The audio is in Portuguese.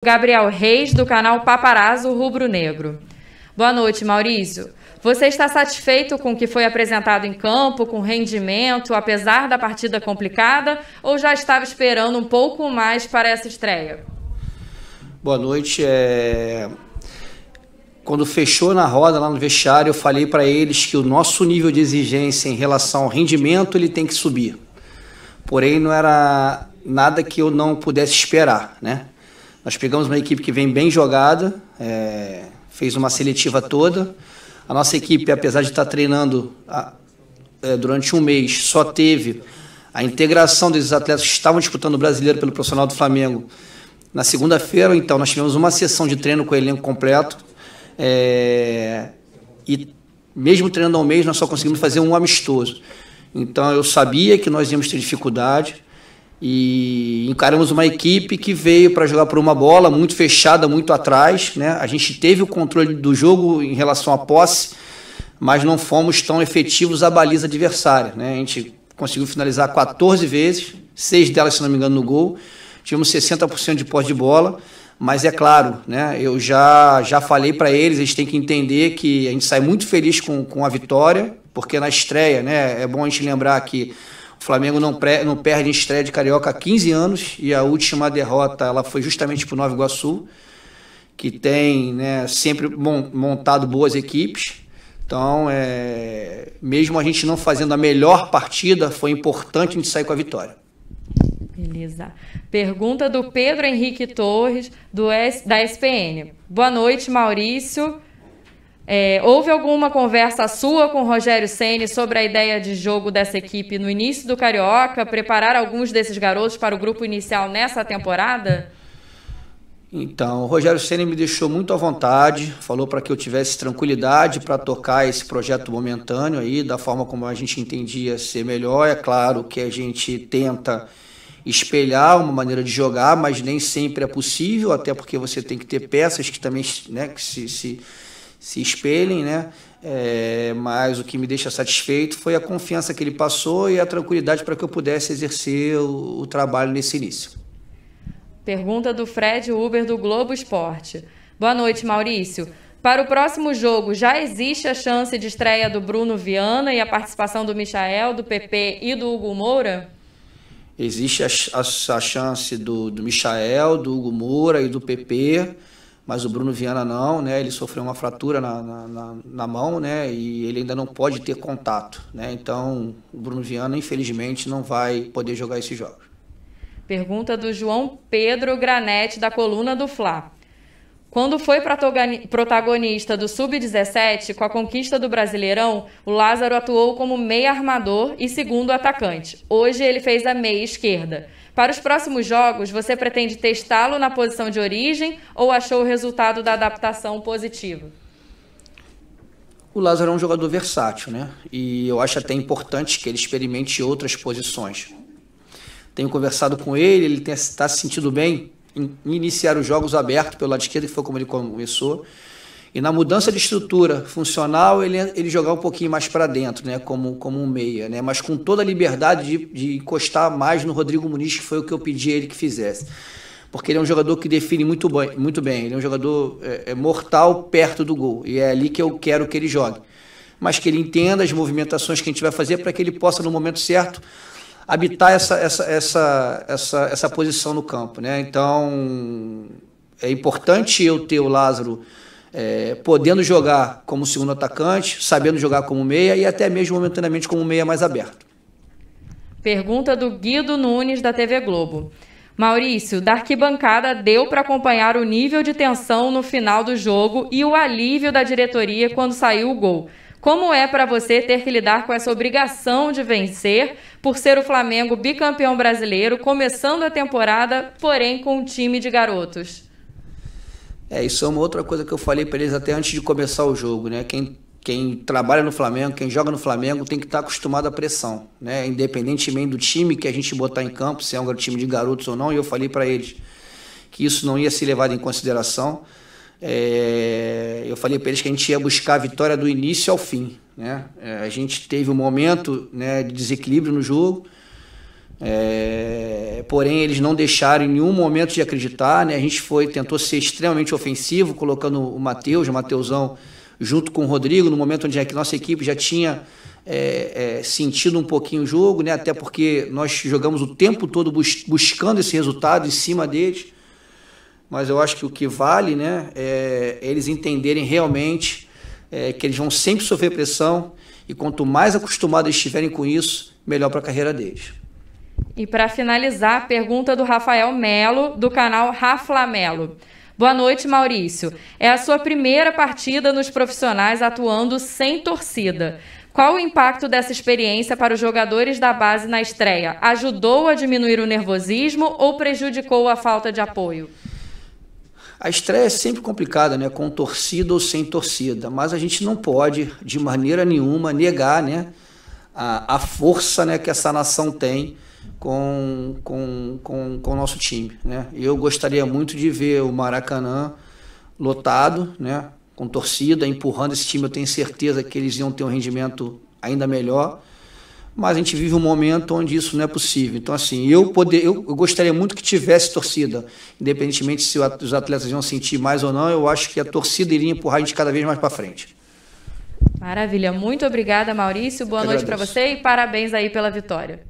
Gabriel Reis, do canal Paparazzo Rubro Negro. Boa noite, Maurício. Você está satisfeito com o que foi apresentado em campo, com rendimento, apesar da partida complicada, ou já estava esperando um pouco mais para essa estreia? Boa noite. Quando fechou na roda lá no vestiário, eu falei para eles que o nosso nível de exigência em relação ao rendimento ele tem que subir. Porém, não era nada que eu não pudesse esperar, né? Nós pegamos uma equipe que vem bem jogada, fez uma seletiva toda. A nossa equipe, apesar de estar treinando durante um mês, só teve a integração desses atletas que estavam disputando o Brasileiro pelo Profissional do Flamengo na segunda-feira. Então, nós tivemos uma sessão de treino com o elenco completo. E mesmo treinando ao mês, nós só conseguimos fazer um amistoso. Então, eu sabia que nós íamos ter dificuldade. E encaramos uma equipe que veio para jogar por uma bola muito fechada, muito atrás, né? A gente teve o controle do jogo em relação à posse, mas não fomos tão efetivos à baliza adversária, né? A gente conseguiu finalizar 14 vezes, 6 delas, se não me engano, no gol. Tivemos 60% de posse de bola, mas é claro, né? Eu já falei para eles têm que entender que a gente sai muito feliz com a vitória, porque na estreia, né? É bom a gente lembrar que o Flamengo não perde em estreia de Carioca há 15 anos e a última derrota ela foi justamente para o Nova Iguaçu, que tem, né, sempre montado boas equipes. Então, mesmo a gente não fazendo a melhor partida, foi importante a gente sair com a vitória. Beleza. Pergunta do Pedro Henrique Torres, da SPN. Boa noite, Maurício. Houve alguma conversa sua com o Rogério Ceni sobre a ideia de jogo dessa equipe no início do Carioca, preparar alguns desses garotos para o grupo inicial nessa temporada? Então, o Rogério Ceni me deixou muito à vontade, falou para que eu tivesse tranquilidade para tocar esse projeto momentâneo aí, da forma como a gente entendia ser melhor. É claro que a gente tenta espelhar uma maneira de jogar, mas nem sempre é possível, até porque você tem que ter peças que também, né, que se espelhem, né? Mas o que me deixa satisfeito foi a confiança que ele passou e a tranquilidade para que eu pudesse exercer o trabalho nesse início. Pergunta do Fred Uber, do Globo Esporte. Boa noite, Maurício. Para o próximo jogo, já existe a chance de estreia do Bruno Viana e a participação do Michael, do PP e do Hugo Moura? Existe a chance do Michael, do Hugo Moura e do PP, mas o Bruno Viana não, né? Ele sofreu uma fratura na mão, né? E ele ainda não pode ter contato, né? Então, o Bruno Viana, infelizmente, não vai poder jogar esses jogos. Pergunta do João Pedro Granete, da coluna do Fla. Quando foi protagonista do Sub-17, com a conquista do Brasileirão, o Lázaro atuou como meia armador e segundo atacante. Hoje ele fez a meia esquerda. Para os próximos jogos, você pretende testá-lo na posição de origem ou achou o resultado da adaptação positivo? O Lázaro é um jogador versátil, né? E eu acho até importante que ele experimente outras posições. Tenho conversado com ele está se sentindo bem em iniciar os jogos abertos pelo lado esquerdo, que foi como ele começou. E na mudança de estrutura funcional, ele jogar um pouquinho mais para dentro, né? Como um meia, né? Mas com toda a liberdade de encostar mais no Rodrigo Muniz, que foi o que eu pedi a ele que fizesse. Porque ele é um jogador que define muito bem. Ele é um jogador mortal perto do gol. E é ali que eu quero que ele jogue. Mas que ele entenda as movimentações que a gente vai fazer para que ele possa, no momento certo, habitar essa posição no campo, né? Então, é importante eu ter o Lázaro podendo jogar como segundo atacante, sabendo jogar como meia e até mesmo momentaneamente como meia mais aberto. Pergunta do Guido Nunes, da TV Globo. Maurício, da arquibancada deu para acompanhar o nível de tensão no final do jogo e o alívio da diretoria quando saiu o gol. Como é para você ter que lidar com essa obrigação de vencer por ser o Flamengo bicampeão brasileiro, começando a temporada, porém com um time de garotos? Isso é uma outra coisa que eu falei para eles até antes de começar o jogo, né? Quem trabalha no Flamengo, quem joga no Flamengo tem que estar acostumado à pressão, né? Independentemente do time que a gente botar em campo, se é um time de garotos ou não, e eu falei para eles que isso não ia ser levado em consideração. Eu falei para eles que a gente ia buscar a vitória do início ao fim, né? A gente teve um momento, né, de desequilíbrio no jogo, Porém, eles não deixaram em nenhum momento de acreditar, né? A gente tentou ser extremamente ofensivo, colocando o Mateusão, junto com o Rodrigo, no momento onde a nossa equipe já tinha sentido um pouquinho o jogo, né? Até porque nós jogamos o tempo todo buscando esse resultado em cima deles. Mas eu acho que o que vale, né, é eles entenderem realmente que eles vão sempre sofrer pressão, e quanto mais acostumados eles estiverem com isso, melhor para a carreira deles. E para finalizar, pergunta do Rafael Melo, do canal Raflamelo. Boa noite, Maurício. É a sua primeira partida nos profissionais atuando sem torcida. Qual o impacto dessa experiência para os jogadores da base na estreia? Ajudou a diminuir o nervosismo ou prejudicou a falta de apoio? A estreia é sempre complicada, né? Com torcida ou sem torcida, mas a gente não pode, de maneira nenhuma, negar, né, a força, né, que essa nação tem com o nosso time, né? Eu gostaria muito de ver o Maracanã lotado, né, com torcida, empurrando esse time. Eu tenho certeza que eles iam ter um rendimento ainda melhor, mas a gente vive um momento onde isso não é possível. Então, assim, eu gostaria muito que tivesse torcida, independentemente se os atletas iam sentir mais ou não. Eu acho que a torcida iria empurrar a gente cada vez mais para frente. Maravilha, muito obrigada, Maurício. Boa noite para você e parabéns aí pela vitória.